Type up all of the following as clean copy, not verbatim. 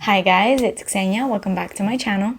Hi guys, it's Xenia. Welcome back to my channel.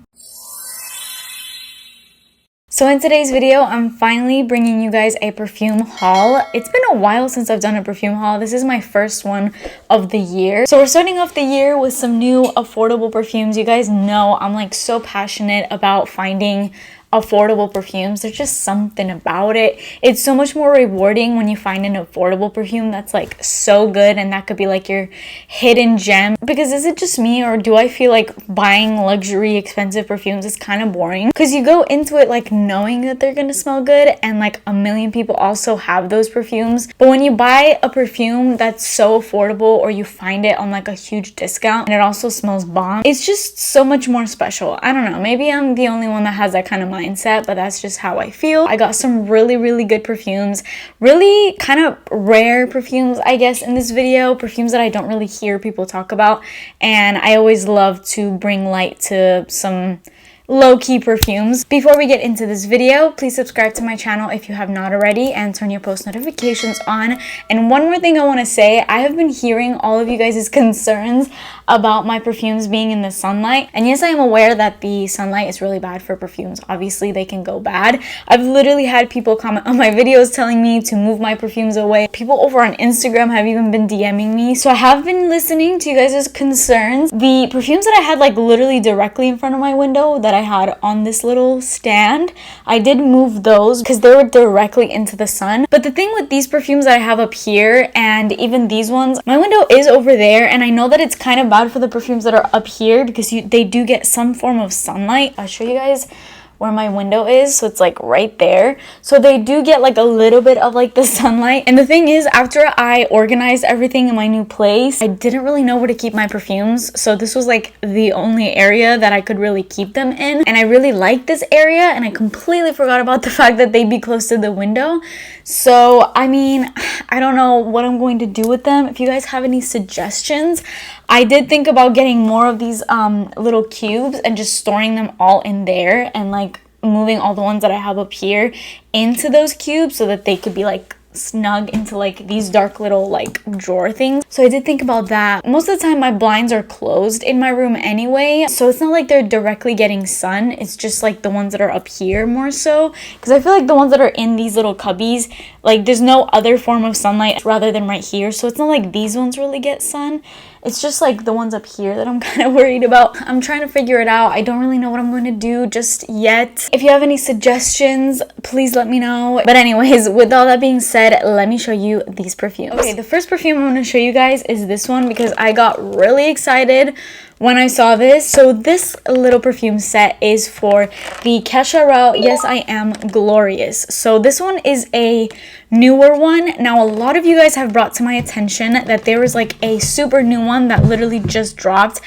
So in today's video, I'm finally bringing you guys a perfume haul. It's been a while since I've done a perfume haul. This is my first one of the year. So we're starting off the year with some new affordable perfumes. You guys know I'm like so passionate about finding affordable perfumes. There's just something about it. It's so much more rewarding when you find an affordable perfume that's like so good, and that could be like your hidden gem. Because is it just me, or do I feel like buying luxury expensive perfumes is kind of boring? Because you go into it like knowing that they're gonna smell good, and like a million people also have those perfumes. But when you buy a perfume that's so affordable, or you find it on like a huge discount and it also smells bomb, it's just so much more special. I don't know, maybe I'm the only one that has that kind of mindset, but that's just how I feel. I got some really good perfumes, really kind of rare perfumes, I guess, in this video, perfumes that I don't really hear people talk about, and I always love to bring light to some low-key perfumes. Before we get into this video, please subscribe to my channel if you have not already, and turn your post notifications on. And one more thing I want to say, I have been hearing all of you guys' concerns about my perfumes being in the sunlight, and yes, I am aware that the sunlight is really bad for perfumes. Obviously they can go bad. I've literally had people comment on my videos telling me to move my perfumes away. People over on Instagram have even been DMing me, so I have been listening to you guys' concerns. The perfumes that I had like literally directly in front of my window that I had on this little stand, I did move those because they were directly into the sun. But the thing with these perfumes that I have up here, and even these ones, my window is over there, and I know that it's kind of bad for the perfumes that are up here because they do get some form of sunlight. I'll show you guys where my window is, so it's like right there, so they do get like a little bit of like the sunlight. And the thing is, after I organized everything in my new place, I didn't really know where to keep my perfumes, so this was like the only area that I could really keep them in, and I really like this area, and I completely forgot about the fact that they'd be close to the window. So I mean, I don't know what I'm going to do with them. If you guys have any suggestions, I did think about getting more of these little cubes and just storing them all in there, and like moving all the ones that I have up here into those cubes so that they could be like snug into like these dark little like drawer things. So I did think about that. Most of the time my blinds are closed in my room anyway, so it's not like they're directly getting sun. It's just like the ones that are up here more so, because I feel like the ones that are in these little cubbies, like there's no other form of sunlight rather than right here, so it's not like these ones really get sun. It's just like the ones up here that I'm kind of worried about. I'm trying to figure it out. I don't really know what I'm going to do just yet. If you have any suggestions, please let me know. But anyways, with all that being said, let me show you these perfumes. Okay, the first perfume I'm going to show you guys is this one because I got really excited when I saw this. So this little perfume set is for the Kesha Rao Yes I Am Glorious. So this one is a newer one. Now a lot of you guys have brought to my attention that there was like a super new one that literally just dropped.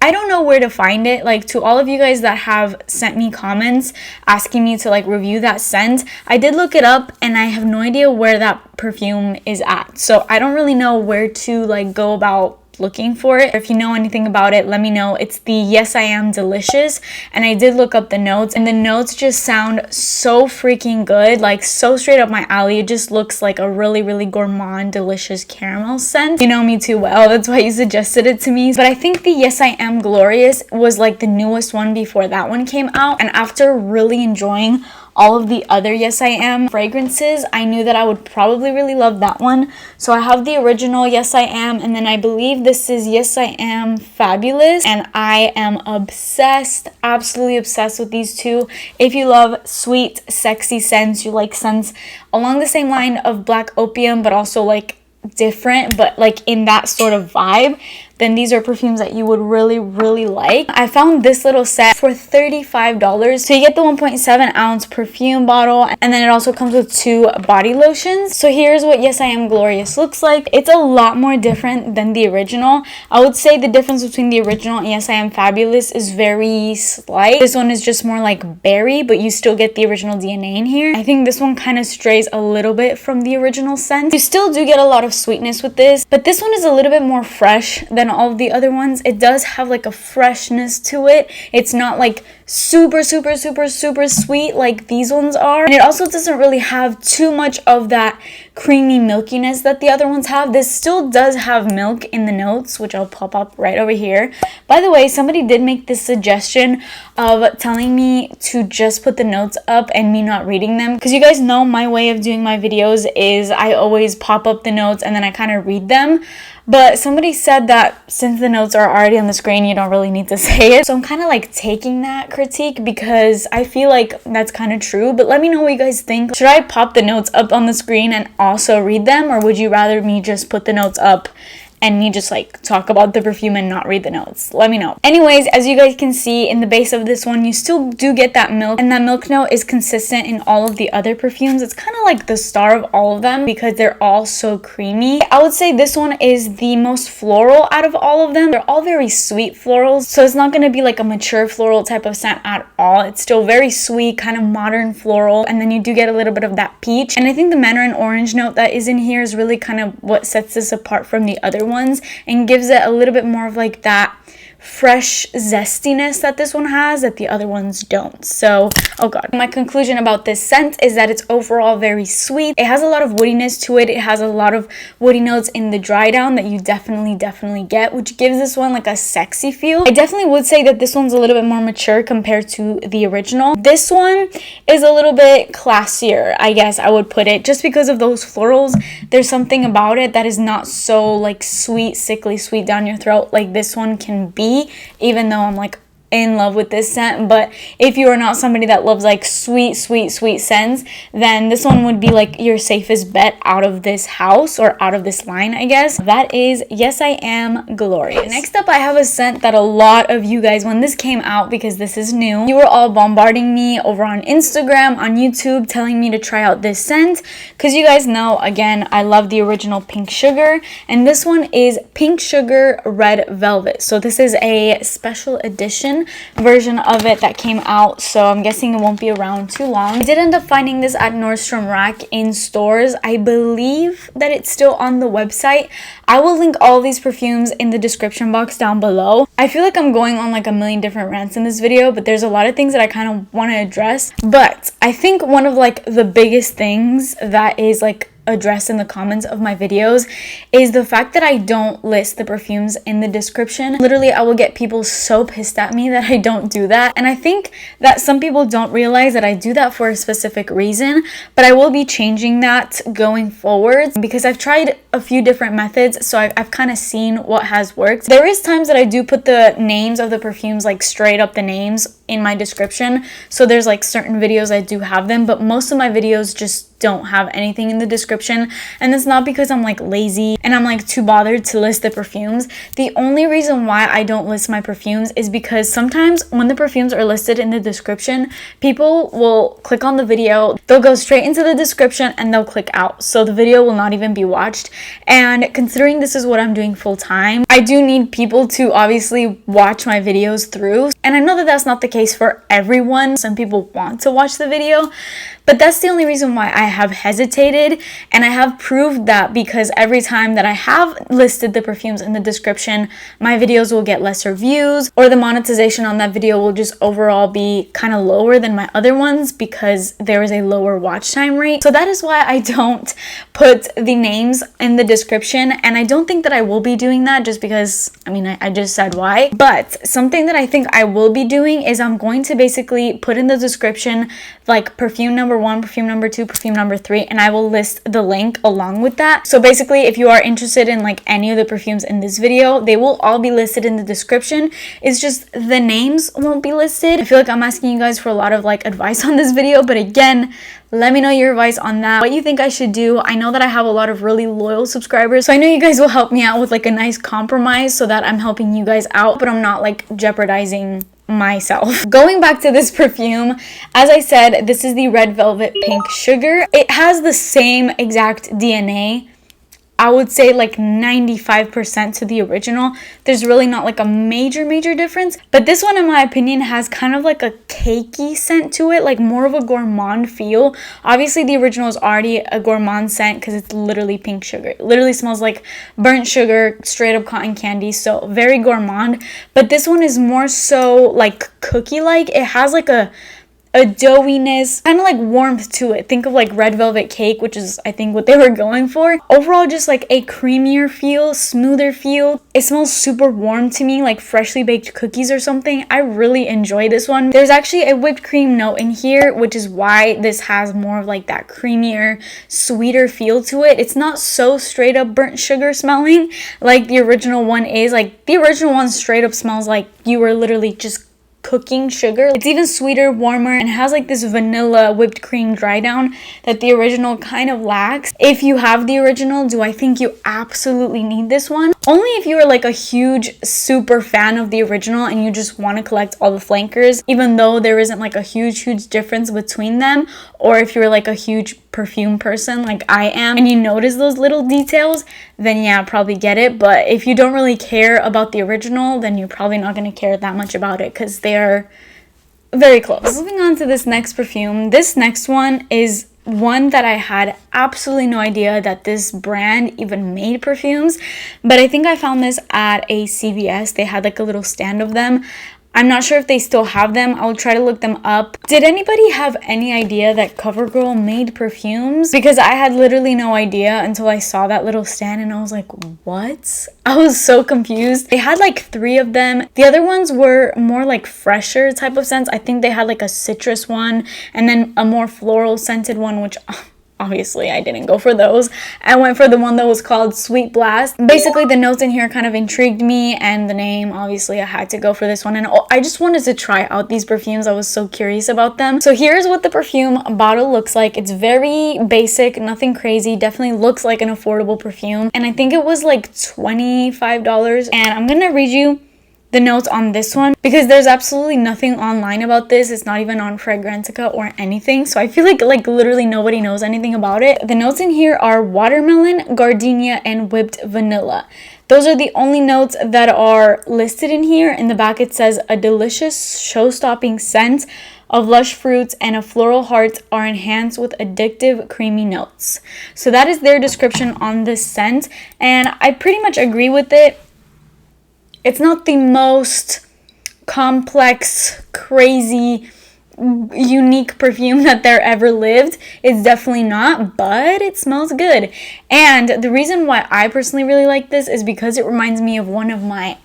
I don't know where to find it. Like, to all of you guys that have sent me comments asking me to like review that scent, I did look it up and I have no idea where that perfume is at. So I don't really know where to like go about looking for it. If you know anything about it, let me know. It's the Yes I Am Delicious, and I did look up the notes, and the notes just sound so freaking good, like so straight up my alley. It just looks like a really gourmand delicious caramel scent. You know me too well, that's why you suggested it to me. But I think the Yes I Am Glorious was like the newest one before that one came out, and after really enjoying all of the other Yes I Am fragrances, I knew that I would probably really love that one. So I have the original Yes I Am, and then I believe this is Yes I Am Fabulous, and I am obsessed, absolutely obsessed with these two. If you love sweet, sexy scents, you like scents along the same line of Black Opium, but also like different, but like in that sort of vibe, then these are perfumes that you would really like. I found this little set for $35. So you get the 1.7 ounce perfume bottle, and then it also comes with 2 body lotions. So here's what Yes I Am Glorious looks like. It's a lot more different than the original. I would say the difference between the original and Yes I Am Fabulous is very slight. This one is just more like berry, but you still get the original DNA in here. I think this one kind of strays a little bit from the original scent. You still do get a lot of sweetness with this, but this one is a little bit more fresh than all of the other ones. It does have like a freshness to it. It's not like super sweet like these ones are, and it also doesn't really have too much of that creamy milkiness that the other ones have. This still does have milk in the notes, which I'll pop up right over here. By the way, somebody did make this suggestion of telling me to just put the notes up and me not reading them, because you guys know my way of doing my videos is I always pop up the notes and then I kind of read them. But somebody said that since the notes are already on the screen, you don't really need to say it. So I'm kind of like taking that critique because I feel like that's kind of true. But let me know what you guys think. Should I pop the notes up on the screen and also read them? Or would you rather me just put the notes up and me just like talk about the perfume and not read the notes? Let me know. Anyways, as you guys can see in the base of this one, you still do get that milk, and that milk note is consistent in all of the other perfumes. It's kind of like the star of all of them because they're all so creamy. I would say this one is the most floral out of all of them. They're all very sweet florals, so it's not going to be like a mature floral type of scent at all. It's still very sweet, kind of modern floral, and then you do get a little bit of that peach. And I think the mandarin orange note that is in here is really kind of what sets this apart from the other ones and gives it a little bit more of like that fresh zestiness that this one has that the other ones don't. So, oh god. My conclusion about this scent is that it's overall very sweet. It has a lot of woodiness to it. It has a lot of woody notes in the dry down that you definitely get, which gives this one like a sexy feel. I definitely would say that this one's a little bit more mature compared to the original. This one is a little bit classier, I guess I would put it, just because of those florals. There's something about it that is not so like sweet, sickly sweet down your throat like this one can be, even though I'm like in love with this scent. But if you are not somebody that loves like sweet scents, then this one would be like your safest bet out of this house or out of this line, I guess. That is Yes I Am Glorious. Next up, I have a scent that a lot of you guys, when this came out, because this is new, you were all bombarding me over on Instagram, on YouTube, telling me to try out this scent, because you guys know, again, I love the original Pink Sugar, and this one is Pink Sugar Red Velvet. So this is a special edition version of it that came out, so I'm guessing it won't be around too long. I did end up finding this at Nordstrom Rack in stores. I believe that it's still on the website. I will link all these perfumes in the description box down below. I feel like I'm going on like a million different rants in this video, but there's a lot of things that I kind of want to address. But I think one of like the biggest things that is like addressed in the comments of my videos is the fact that I don't list the perfumes in the description. Literally, I will get people so pissed at me that I don't do that, and I think that some people don't realize that I do that for a specific reason, but I will be changing that going forward because I've tried a few different methods, so I've kind of seen what has worked. There is times that I do put the names of the perfumes, like straight up the names in my description, so there's like certain videos I do have them, but most of my videos just don't have anything in the description, and it's not because I'm like lazy and I'm like too bothered to list the perfumes. The only reason why I don't list my perfumes is because sometimes when the perfumes are listed in the description, people will click on the video, they'll go straight into the description and they'll click out, so the video will not even be watched. And considering this is what I'm doing full time, I do need people to obviously watch my videos through, and I know that that's not the case for everyone. Some people want to watch the video, but that's the only reason why I have hesitated, and I have proved that because every time that I have listed the perfumes in the description, my videos will get lesser views, or the monetization on that video will just overall be kind of lower than my other ones because there is a lower watch time rate. So that is why I don't put the names in the description, and I don't think that I will be doing that just because, I mean, I just said why. But something that I think I will be doing is I'm going to basically put in the description like perfume number 1, perfume number 2, perfume number 3, and I will list the link along with that. So basically, if you are interested in like any of the perfumes in this video, they will all be listed in the description. It's just the names won't be listed. I feel like I'm asking you guys for a lot of like advice on this video, but again, let me know your advice on that, what you think I should do. I know that I have a lot of really loyal subscribers, so I know you guys will help me out with like a nice compromise so that I'm helping you guys out, but I'm not like jeopardizing myself. Going back to this perfume, as I said, this is the Red Velvet Pink Sugar. It has the same exact DNA, I would say like 95% to the original. There's really not like a major difference, but this one in my opinion has kind of like a cakey scent to it, like more of a gourmand feel. Obviously the original is already a gourmand scent because it's literally pink sugar. It literally smells like burnt sugar, straight up cotton candy, so very gourmand. But this one is more so like cookie like. It has like a a doughiness, kind of like warmth to it. Think of like red velvet cake, which is I think what they were going for. Overall, just like a creamier feel, smoother feel. It smells super warm to me, like freshly baked cookies or something. I really enjoy this one. There's actually a whipped cream note in here, which is why this has more of like that creamier, sweeter feel to it. It's not so straight up burnt sugar smelling like the original one is. Like the original one straight up smells like you were literally just cooking sugar. It's even sweeter, warmer, and has like this vanilla whipped cream dry down that the original kind of lacks. If you have the original, do I think you absolutely need this one? Only if you are like a huge super fan of the original and you just want to collect all the flankers, even though there isn't like a huge difference between them, or if you're like a huge perfume person like I am and you notice those little details, then yeah, probably get it. But if you don't really care about the original, then you're probably not going to care that much about it because they're very close. Moving on to this next perfume. This next one is one that I had absolutely no idea that this brand even made perfumes, but I think I found this at a CVS. They had like a little stand of them. I'm not sure if they still have them. I'll try to look them up. Did anybody have any idea that CoverGirl made perfumes? Because I had literally no idea until I saw that little stand and I was like, what? I was so confused. They had like 3 of them. The other ones were more like fresher type of scents. I think they had like a citrus one and then a more floral scented one, which obviously I didn't go for those. I went for the one that was called Sweet Blast. Basically the notes in here kind of intrigued me, and the name, obviously I had to go for this one, and I just wanted to try out these perfumes. I was so curious about them. So here's what the perfume bottle looks like. It's very basic, nothing crazy, definitely looks like an affordable perfume, and I think it was like $25. And I'm gonna read you the notes on this one because there's absolutely nothing online about this. It's not even on Fragrantica or anything, so I feel like literally nobody knows anything about it. The notes in here are watermelon, gardenia, and whipped vanilla. Those are the only notes that are listed in here. In the back it says a delicious show-stopping scent of lush fruits and a floral heart are enhanced with addictive creamy notes. So that is their description on this scent, and I pretty much agree with it. It's not the most complex, crazy, unique perfume that there ever lived. It's definitely not, but it smells good. And the reason why I personally really like this is because it reminds me of one of my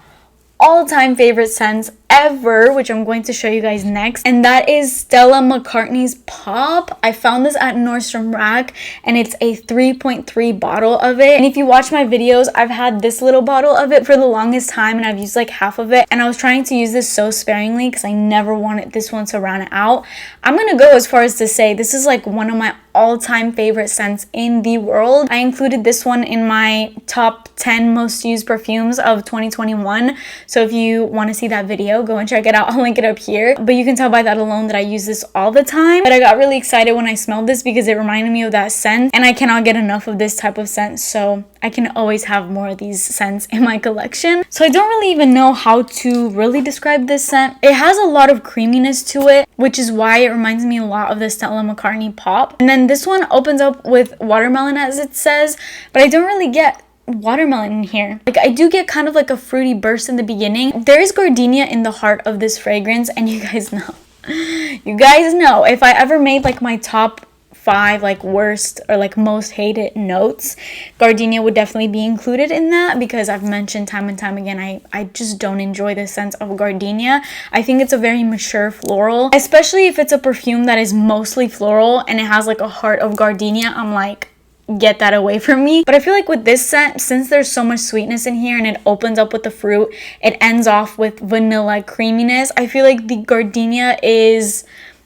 all-time favorite scents ever, which I'm going to show you guys next, and that is Stella McCartney's Pop. I found this at Nordstrom Rack, and it's a 3.3 bottle of it. And if you watch my videos, I've had this little bottle of it for the longest time, and I've used like half of it, and I was trying to use this so sparingly because I never wanted this one to run out. I'm gonna go as far as to say this is like one of my all-time favorite scents in the world. I included this one in my top 10 most used perfumes of 2021, so if you want to see that video, go and check it out. I'll link it up here. But you can tell by that alone that I use this all the time. But I got really excited when I smelled this because it reminded me of that scent, and I cannot get enough of this type of scent, so I can always have more of these scents in my collection. So I don't really even know how to really describe this scent. It has a lot of creaminess to it, which is why it reminds me a lot of the Stella McCartney Pop. And then this one opens up with watermelon, as it says, but I don't really get watermelon in here. Like, I do get kind of like a fruity burst in the beginning. There is gardenia in the heart of this fragrance, and you guys know if I ever made like my top 5 like worst or like most hated notes, gardenia would definitely be included in that, because I've mentioned time and time again I just don't enjoy the scent of gardenia. I think it's a very mature floral, especially if it's a perfume that is mostly floral and it has like a heart of gardenia. I'm like, get that away from me. But I feel like with this scent, since there's so much sweetness in here and it opens up with the fruit, it ends off with vanilla creaminess. I feel like the gardenia is,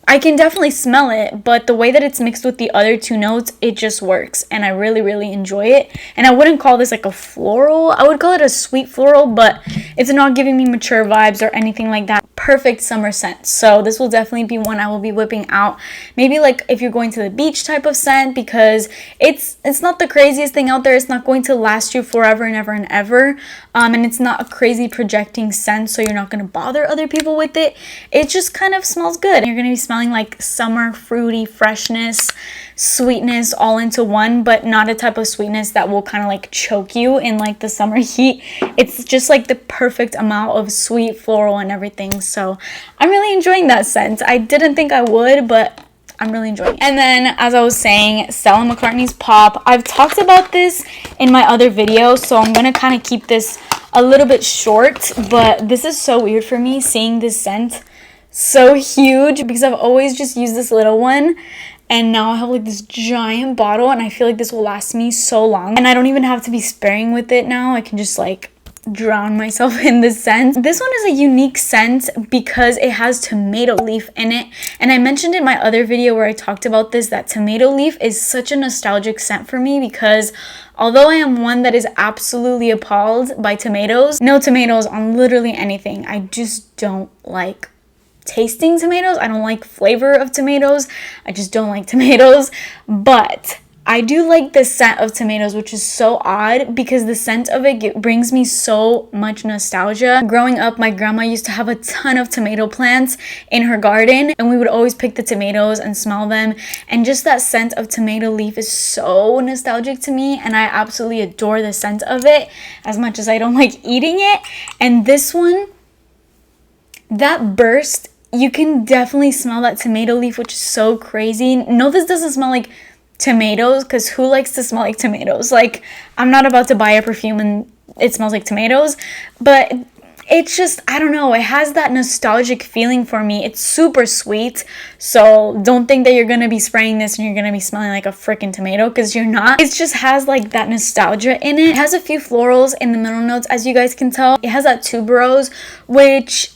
I can definitely smell it, but the way that it's mixed with the other 2 notes, it just works, and I really, really enjoy it. And I wouldn't call this like a floral. I would call it a sweet floral, but it's not giving me mature vibes or anything like that. Perfect summer scent. So this will definitely be one I will be whipping out. Maybe like if you're going to the beach type of scent, because it's not the craziest thing out there. It's not going to last you forever and ever and ever. And it's not a crazy projecting scent, so you're not going to bother other people with it. It just kind of smells good. You're going to be smelling smelling like summer fruity freshness, sweetness all into one, but not a type of sweetness that will kind of like choke you in like the summer heat. It's just like the perfect amount of sweet floral and everything. So I'm really enjoying that scent. I didn't think I would, but I'm really enjoying it. And then, as I was saying, Stella McCartney's Pop. I've talked about this in my other video, so I'm gonna kind of keep this a little bit short, but this is so weird for me seeing this scent so huge, because I've always just used this little one, and now I have like this giant bottle, and I feel like this will last me so long, and I don't even have to be sparing with it now. I can just like drown myself in this scent. This one is a unique scent because it has tomato leaf in it, and I mentioned in my other video where I talked about this that tomato leaf is such a nostalgic scent for me, because although I am one that is absolutely appalled by tomatoes, no tomatoes on literally anything. I just don't like tasting tomatoes. I don't like flavor of tomatoes. I just don't like tomatoes. But I do like the scent of tomatoes, which is so odd because the scent of it brings me so much nostalgia. Growing up, my grandma used to have a ton of tomato plants in her garden, and we would always pick the tomatoes and smell them. And just that scent of tomato leaf is so nostalgic to me, and I absolutely adore the scent of it as much as I don't like eating it. And this one, that burst, you can definitely smell that tomato leaf, which is so crazy. No, this doesn't smell like tomatoes, because who likes to smell like tomatoes? Like, I'm not about to buy a perfume and it smells like tomatoes, but it's just, I don't know, it has that nostalgic feeling for me. It's super sweet, so don't think that you're gonna be spraying this and you're gonna be smelling like a freaking tomato, because you're not. It just has like that nostalgia in it. It has a few florals in the middle notes, as you guys can tell. It has that tuberose, which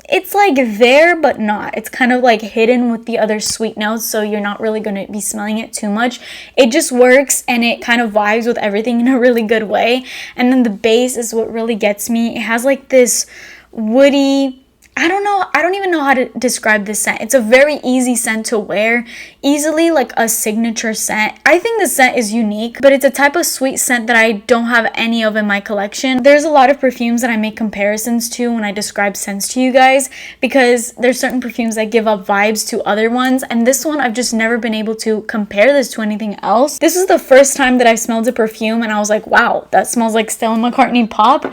it's like there but not. It's kind of like hidden with the other sweet notes, so you're not really going to be smelling it too much. It just works, and it kind of vibes with everything in a really good way. And then the base is what really gets me. It has like this woody, I don't even know how to describe this scent. It's a very easy scent to wear, easily like a signature scent. I think the scent is unique, but it's a type of sweet scent that I don't have any of in my collection. There's a lot of perfumes that I make comparisons to when I describe scents to you guys, because there's certain perfumes that give up vibes to other ones, and this one I've just never been able to compare this to anything else. This is the first time that I smelled a perfume and I was like, wow, that smells like Stella McCartney Pop.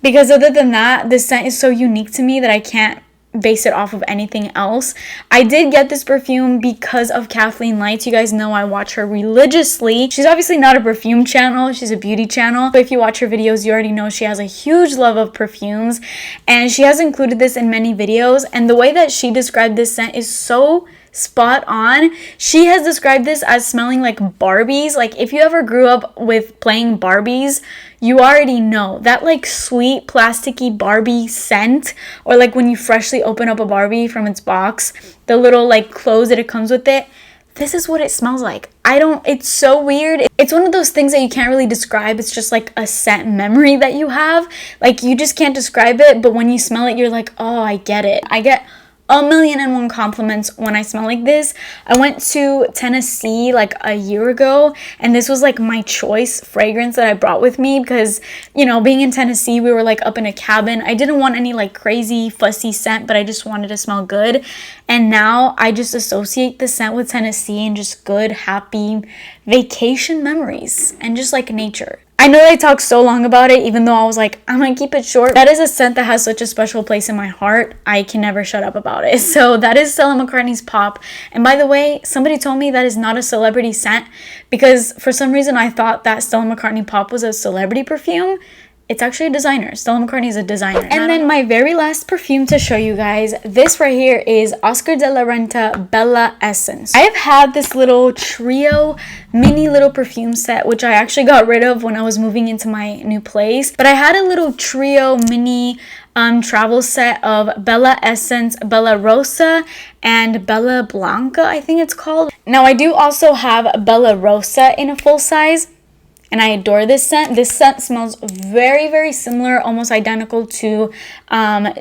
Because other than that, this scent is so unique to me that I can't base it off of anything else. I did get this perfume because of Kathleen Lights. You guys know I watch her religiously. She's obviously not a perfume channel, she's a beauty channel, but if you watch her videos, you already know she has a huge love of perfumes, and she has included this in many videos, and the way that she described this scent is so spot on. She has described this as smelling like Barbies. Like, if you ever grew up with playing Barbies, you already know that like sweet plasticky Barbie scent, or like when you freshly open up a Barbie from its box, the little like clothes that it comes with it. This is what it smells like. It's so weird. It's one of those things that you can't really describe. It's just like a scent memory that you have. Like, you just can't describe it, but when you smell it, you're like, oh, I get it. I get 1,000,001 compliments when I smell like this. I went to Tennessee like a year ago, and this was like my choice fragrance that I brought with me, because, you know, being in Tennessee, we were like up in a cabin. I didn't want any like crazy fussy scent, but I just wanted to smell good. And now I just associate the scent with Tennessee and just good, happy vacation memories and just like nature. I know I talked so long about it, even though I was like, I'm gonna keep it short. That is a scent that has such a special place in my heart. I can never shut up about it. So that is Stella McCartney's Pop. And by the way, somebody told me that is not a celebrity scent, because for some reason I thought that Stella McCartney Pop was a celebrity perfume. It's actually a designer. Stella McCartney is a designer. And then my very last perfume to show you guys, this right here is Oscar de la Renta Bella Essence. I have had this little trio mini little perfume set, which I actually got rid of when I was moving into my new place. But I had a little trio mini travel set of Bella Essence, Bella Rosa, and Bella Blanca, I think it's called. Now I do also have Bella Rosa in a full size, and I adore this scent. This scent smells very, very similar, almost identical to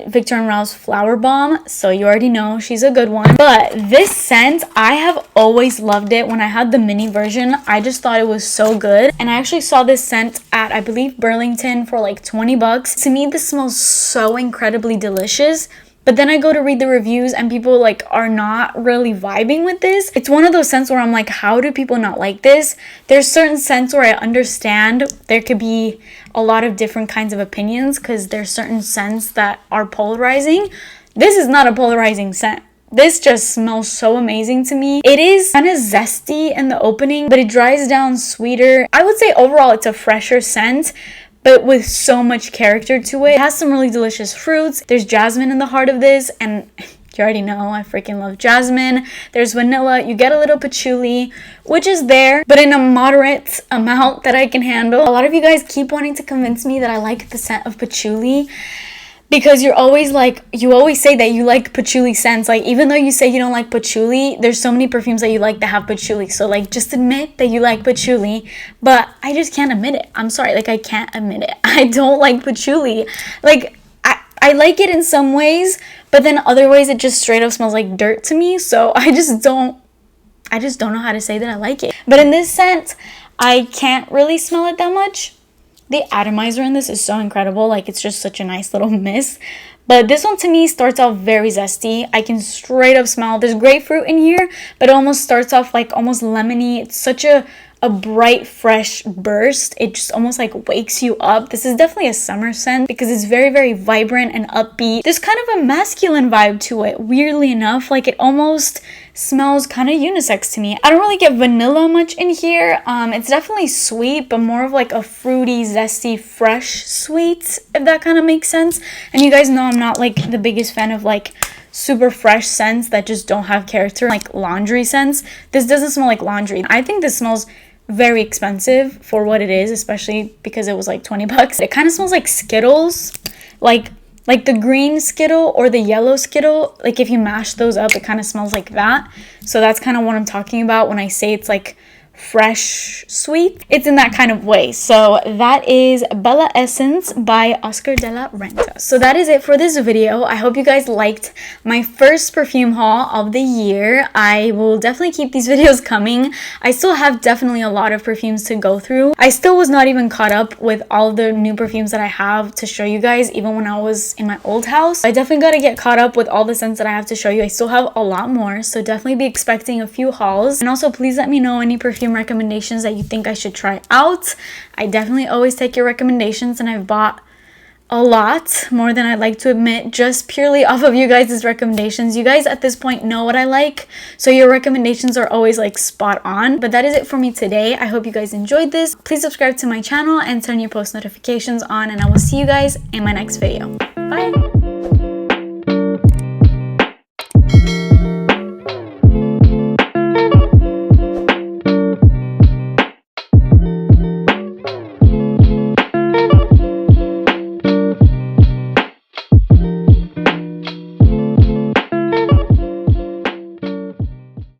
Victor & Ralph's Flower Bomb. So you already know she's a good one. But this scent, I have always loved it. When I had the mini version, I just thought it was so good. And I actually saw this scent at, I believe, Burlington for like 20 bucks. To me, this smells so incredibly delicious. But then I go to read the reviews and people like are not really vibing with this. It's one of those scents where I'm like, how do people not like this? There's certain scents where I understand there could be a lot of different kinds of opinions because there's certain scents that are polarizing. This is not a polarizing scent. This just smells so amazing to me. It is kind of zesty in the opening, but it dries down sweeter. I would say overall it's a fresher scent, but with so much character to it. It has some really delicious fruits. There's jasmine in the heart of this, and you already know I freaking love jasmine. There's vanilla. You get a little patchouli, which is there, but in a moderate amount that I can handle. A lot of you guys keep wanting to convince me that I like the scent of patchouli, because you always say that you like patchouli scents. Like, even though you say you don't like patchouli, there's so many perfumes that you like that have patchouli. So like, just admit that you like patchouli. But I just can't admit it. I'm sorry, like I can't admit it. I don't like patchouli. Like, I like it in some ways, but then other ways it just straight up smells like dirt to me. So I just don't know how to say that I like it. But in this scent, I can't really smell it that much. The atomizer in this is so incredible. Like, it's just such a nice little mist. But this one to me starts off very zesty. I can straight up smell, there's grapefruit in here, but it almost starts off like almost lemony. It's such a bright, fresh burst. It just almost like wakes you up. This is definitely a summer scent because it's very, very vibrant and upbeat. There's kind of a masculine vibe to it, weirdly enough. Like, it almost smells kind of unisex to me. I don't really get vanilla much in here. It's definitely sweet, but more of like a fruity, zesty, fresh sweet, if that kind of makes sense. And you guys know I'm not like the biggest fan of like super fresh scents that just don't have character, like laundry scents. This doesn't smell like laundry. I think this smells very expensive for what it is, especially because it was like 20 bucks. It kind of smells like Skittles, like the green Skittle or the yellow Skittle. Like, if you mash those up, it kind of smells like that. So that's kind of what I'm talking about when I say it's like fresh sweet. It's in that kind of way. So that is Bella Essence by Oscar de la Renta. So that is it for this video. I hope you guys liked my first perfume haul of the year. I will definitely keep these videos coming. I still have definitely a lot of perfumes to go through. I still was not even caught up with all the new perfumes that I have to show you guys, even when I was in my old house. I definitely got to get caught up with all the scents that I have to show you. I still have a lot more, so definitely be expecting a few hauls. And also, please let me know any perfume recommendations that you think I should try out. I definitely always take your recommendations, and I've bought a lot more than I'd like to admit, just purely off of you guys' recommendations. You guys at this point know what I like, so your recommendations are always like spot on. But that is it for me today. I hope you guys enjoyed this. Please subscribe to my channel and turn your post notifications on, and I will see you guys in my next video. Bye.